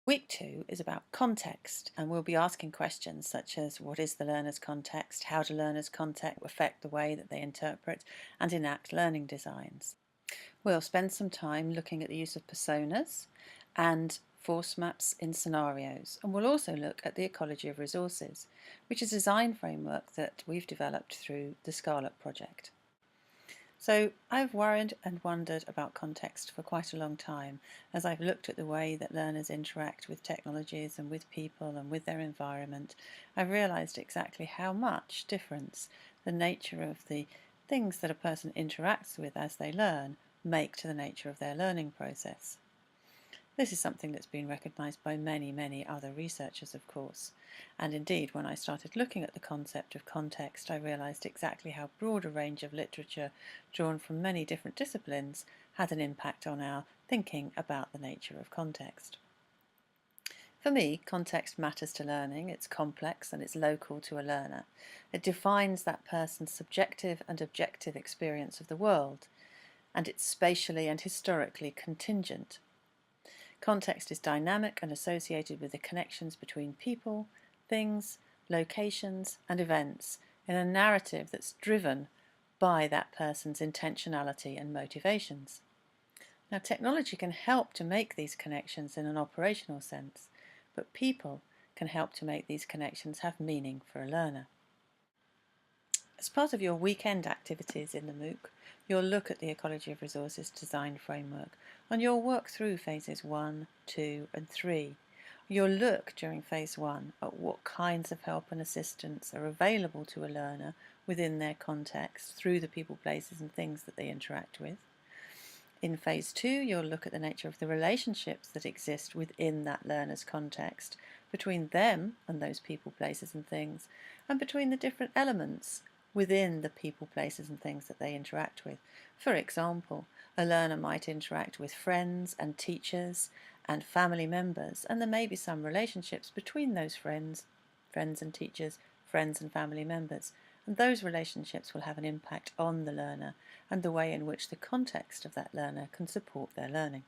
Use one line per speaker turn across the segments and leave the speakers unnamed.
Week 2 is about context, and we'll be asking questions such as what is the learner's context, how do learners' context affect the way that they interpret and enact learning designs. We'll spend some time looking at the use of personas and force maps in scenarios, and we'll also look at the ecology of resources, which is a design framework that we've developed through the Scarlet project. So I've worried and wondered about context for quite a long time as I've looked at the way that learners interact with technologies and with people and with their environment. I've realised exactly how much difference the nature of the things that a person interacts with as they learn make to the nature of their learning process. This is something that's been recognised by many other researchers, of course. And indeed, when I started looking at the concept of context, I realised exactly how broad a range of literature drawn from many different disciplines had an impact on our thinking about the nature of context. For me, context matters to learning. It's complex and it's local to a learner. It defines that person's subjective and objective experience of the world, and it's spatially and historically contingent. Context is dynamic and associated with the connections between people, things, locations, and events in a narrative that's driven by that person's intentionality and motivations. Now, technology can help to make these connections in an operational sense, but people can help to make these connections have meaning for a learner. As part of your weekend activities in the MOOC, you'll look at the Ecology of Resources design framework and you'll work through phases 1, 2 and 3. You'll look during phase 1 at what kinds of help and assistance are available to a learner within their context through the people, places and things that they interact with. In phase 2, you'll look at the nature of the relationships that exist within that learner's context, between them and those people, places and things, and between the different elements within the people, places and things that they interact with. For example, a learner might interact with friends and teachers and family members, and there may be some relationships between those friends and teachers, friends and family members, and those relationships will have an impact on the learner and the way in which the context of that learner can support their learning.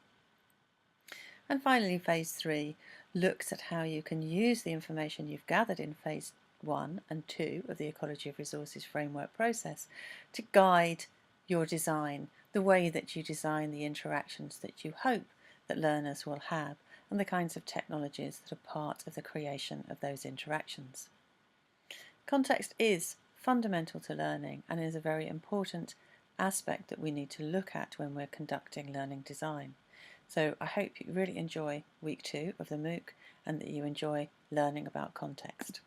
And finally, phase 3 looks at how you can use the information you've gathered in phase 1 and 2 of the Ecology of Resources framework process to guide your design, the way that you design the interactions that you hope that learners will have, and the kinds of technologies that are part of the creation of those interactions. Context is fundamental to learning and is a very important aspect that we need to look at when we're conducting learning design. So I hope you really enjoy week 2 of the MOOC and that you enjoy learning about context.